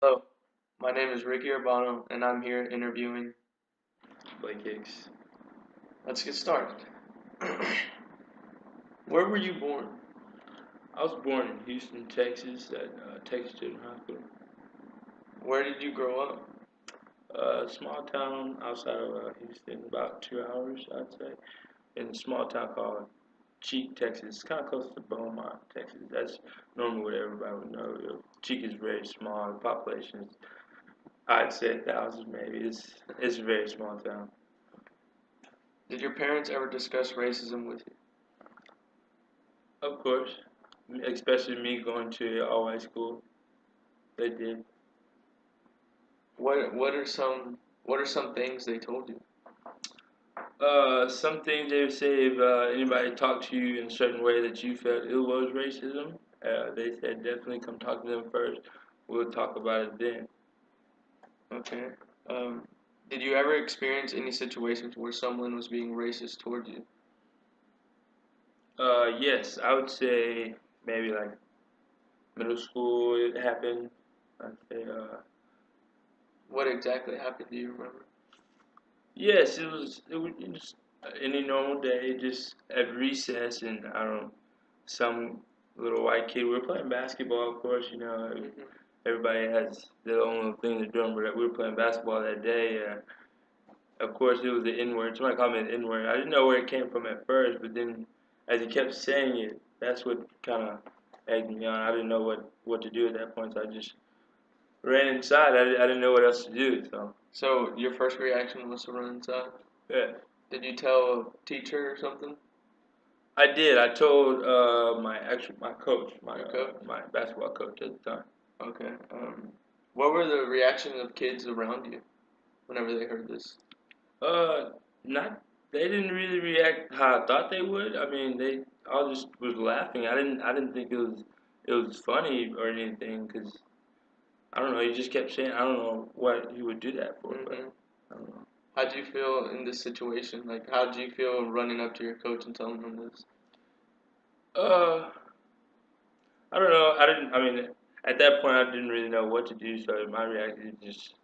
Hello, my name is Ricky Urbano, and I'm here interviewing. Hicks. Let's get started. Where were you born? I was born in Houston, Texas, at Texas General Hospital. Where did you grow up? A small town outside of Houston, about 2 hours, I'd say, in a small town called Cheek, Texas. It's kind of close to Beaumont, Texas. That's normally what everybody would know. Cheek is very small. The population is, I'd say, 1,000 maybe. It's a very small town. Did your parents ever discuss racism with you? Of course, especially me going to all-white school, they did. What are some things they told you? Some things they would say if anybody talked to you in a certain way that you felt it was racism, they said definitely come talk to them first. We'll talk about it then. Okay. Um, did you ever experience any situations where someone was being racist toward you? Yes, I would say maybe like middle school it happened. I'd say, What exactly happened? Do you remember? yes, it was just any normal day, just at recess, and I don't know, some little white kid. We were playing basketball, of course, Hmm. everybody has their own little thing they're doing, but we were playing basketball that day. Of course, it was the N word. Somebody called me an N word. I didn't know where it came from at first, but then as he kept saying it, that's what kind of egged me on. I didn't know what to do at that point, so I just ran inside. I didn't know what else to do, so So your first reaction was to run inside. yeah. Did you tell a teacher or something? I did. I told my coach, Your coach? my basketball coach at the time. Okay. What were the reactions of kids around you whenever they heard this? Uh, not they didn't really react how I thought they would. I mean, they all just was laughing. I didn't think it was funny or anything because I don't know. He just kept saying I don't know what he would do that for, but Hmm. I don't know. How'd you feel in this situation? Like, how'd you feel running up to your coach and telling him this? Uh, I don't know. I didn't. I mean, at that point, I didn't really know what to do. So my reaction is just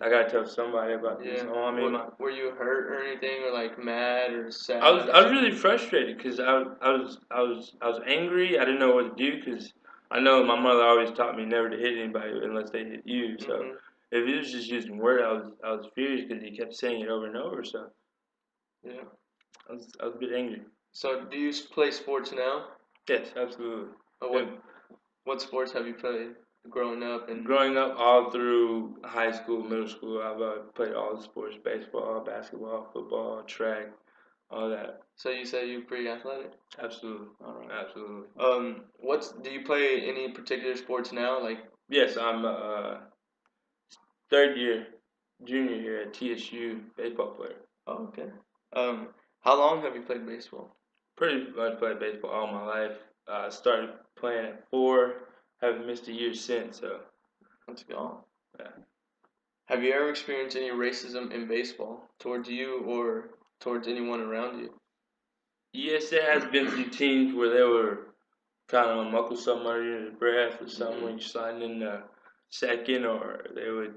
I gotta tell somebody about this. Yeah. Oh, I mean, Were you hurt or anything, or like mad or I sad was or I was something? really frustrated because I was angry. I didn't know what to do because I know my mother always taught me never to hit anybody unless they hit you. So Hmm. if he was just using word, I was furious because he kept saying it over and over. So Yeah. I was a bit angry. So, do you play sports now? Yes, absolutely. Or And what sports have you played growing up? And growing up, all through high school, middle school, I've played all the sports: baseball, basketball, football, track, all that. so you say you're pretty athletic. Absolutely, All right. absolutely. What's do you play any particular sports now? Like, Yes, I'm third year junior here at TSU baseball player. oh, okay. How long have you played baseball? Pretty much played baseball all my life. Started playing at 4, haven't missed a year since. So Let's go. yeah. Have you ever experienced any racism in baseball towards you or towards anyone around you? Yes, there has been some teams where they were kind of muckle somebody in the breath or something when Hmm. you're sliding in the second, or they would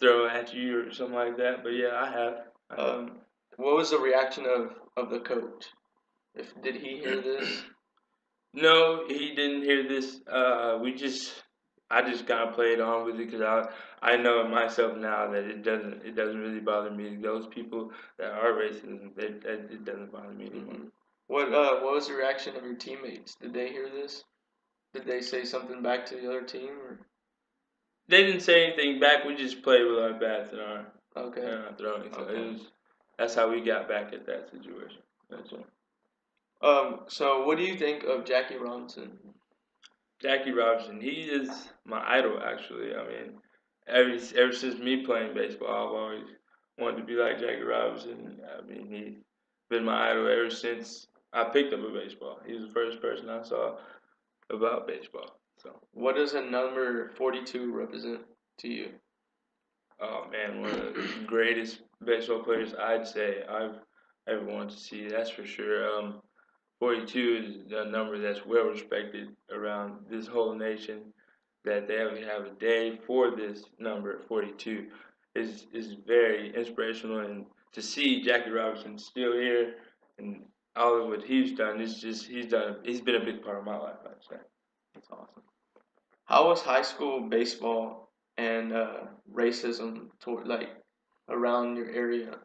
throw at you or something like that. But yeah, I have. I have. Um, what was the reaction of the coach? If did he hear this? No, he didn't hear this. I just kind of played on with it because I know myself now that it doesn't really bother me. Those people that are racist, it doesn't bother me anymore. Hmm. What was the reaction of your teammates? Did they hear this? Did they say something back to the other team? Or They didn't say anything back. We just played with our bats okay, and our throwing. So okay. that's how we got back at that situation. That's all. So what do you think of Jackie Robinson? Jackie Robinson, he is my idol actually. I mean, ever since me playing baseball, I've always wanted to be like Jackie Robinson. I mean, he's been my idol ever since I picked up a baseball. He was the first person I saw about baseball. So, What does a number 42 represent to you? oh man, one of the greatest baseball players I'd say I've ever wanted to see. That's for sure. 42 is a number that's well respected around this whole nation. that they have a day for this number 42 is very inspirational, and to see Jackie Robinson still here and all of what he's done is just he's been a big part of my life, I'd say. That's awesome. How was high school baseball and racism toward like around your area?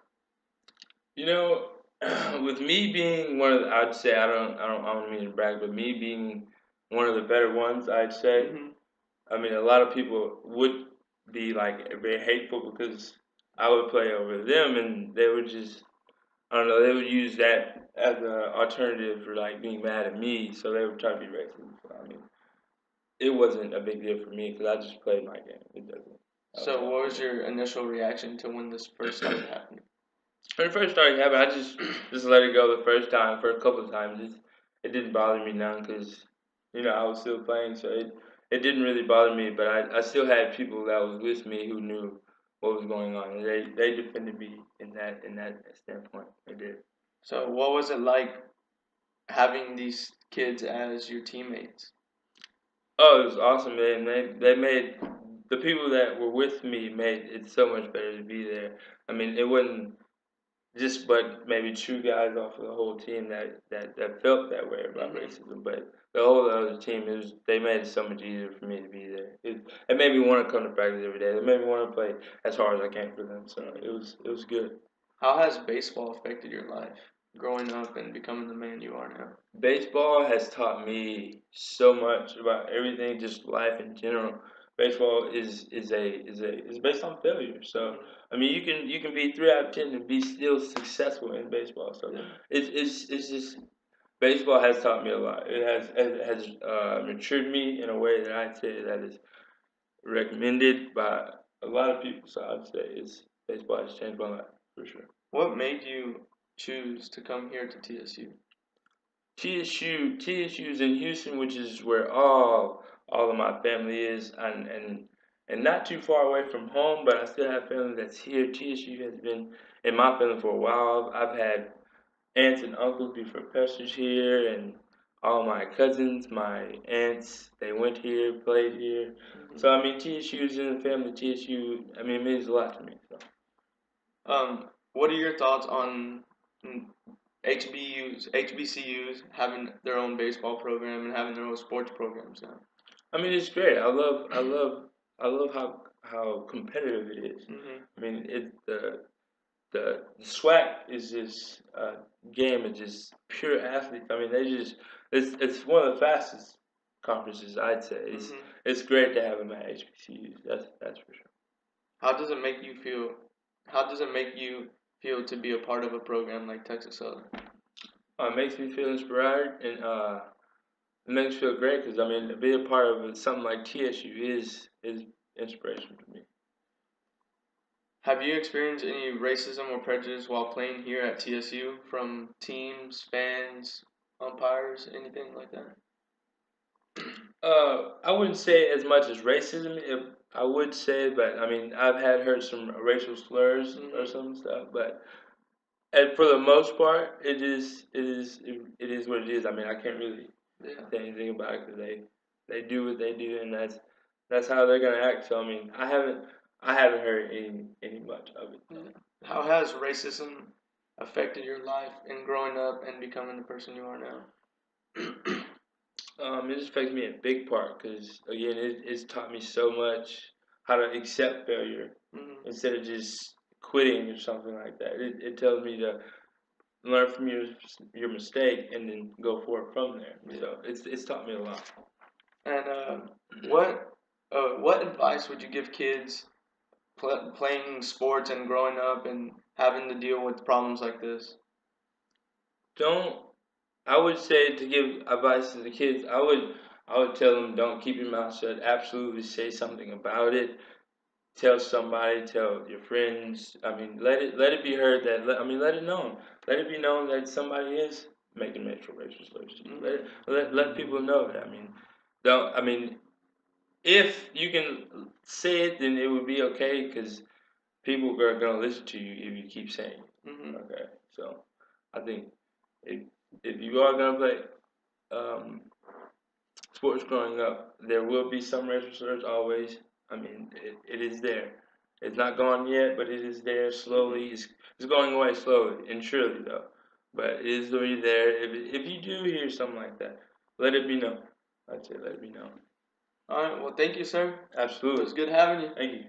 You know, with me being one of the, I'd say I don't mean to brag, but me being one of the better ones, I'd say. Mm-hmm. I mean, a lot of people would be like very hateful because I would play over them, and they would just, I don't know, they would use that as an alternative for like being mad at me, so they would try to be racist. So, I mean, it wasn't a big deal for me because I just played my game. It doesn't. So, what was your initial reaction to when this first started happening? When it first started happening, I just let it go the first time. For a couple of times, it didn't bother me none because I was still playing, so it didn't really bother me. But I still had people that was with me who knew what was going on, and they defended me in that standpoint. They did. So, what was it like having these kids as your teammates? Oh, it was awesome, man. They made the people that were with me made it so much better to be there. I mean, it wasn't just but maybe two guys off of the whole team that felt that way about Mm-hmm. racism, but the whole other team they made it so much easier for me to be there. It made me want to come to practice every day. It made me want to play as hard as I can for them. So it was good. How has baseball affected your life growing up and becoming the man you are now? Baseball has taught me so much about everything, just life in general. Baseball is based on failure. So I mean, you can be 3 out of 10 and be still successful in baseball. So Yeah. it's just baseball has taught me a lot. It has matured me in a way that I'd say that is recommended by a lot of people. So I'd say baseball has changed my life for sure. What made you choose to come here to TSU? TSU's in Houston, which is where all of my family is, and not too far away from home. But I still have family that's here. TSU has been in my family for a while. I've had aunts and uncles be professors here, and all my cousins, my aunts, they went here, played here. Mm-hmm. So I mean, TSU is in the family. TSU, I mean, it means a lot to me. So. What are your thoughts on HBCUs having their own baseball program and having their own sports programs now? I mean, it's great. I love how competitive it is. Mm-hmm. I mean, the SWAC is just a game of just pure athletes. I mean, it's one of the fastest conferences, I'd say. Mm-hmm. It's great to have them at HBCUs. That's for sure. How does it make you feel? How does it make you feel to be a part of a program like Texas Southern? It makes me feel inspired, and it makes me feel great because I mean, to be a part of something like TSU is inspiration for me. Have you experienced any racism or prejudice while playing here at TSU from teams, fans, umpires, anything like that? I wouldn't say as much as racism. I would say, but I mean, I've heard some racial slurs or some stuff, but and for the most part, it is what it is. I mean, I can't really say anything about it because they do what they do, and that's how they're gonna act. So I mean, I haven't heard any much of it. So. How has racism affected your life in growing up and becoming the person you are now? It just affects me in a big part because again, it's taught me so much how to accept failure Mm-hmm. instead of just quitting or something like that. It tells me to learn from your mistake and then go forward from there. Yeah. So it's taught me a lot. And what advice would you give kids playing sports and growing up and having to deal with problems like this? Don't I would say to give advice to the kids. I would tell them don't keep your mouth shut. Absolutely say something about it. Tell somebody, tell your friends. I mean, let it be heard that. Let it known. Let it be known that somebody is making racial slurs. Let people know that. I mean, don't. I mean, if you can say it, then it would be okay because people are gonna listen to you if you keep saying it. Mm-hmm. Okay, so I think if you are gonna play um, sports growing up. There will be some racial slurs always. I mean, it is there. It's not gone yet, but it is there slowly. It's going away slowly and surely, though. But it is really there. If you do hear something like that, let it be known. I'd say let it be known. All right. Well, thank you, sir. It Absolutely. was good having you. Thank you.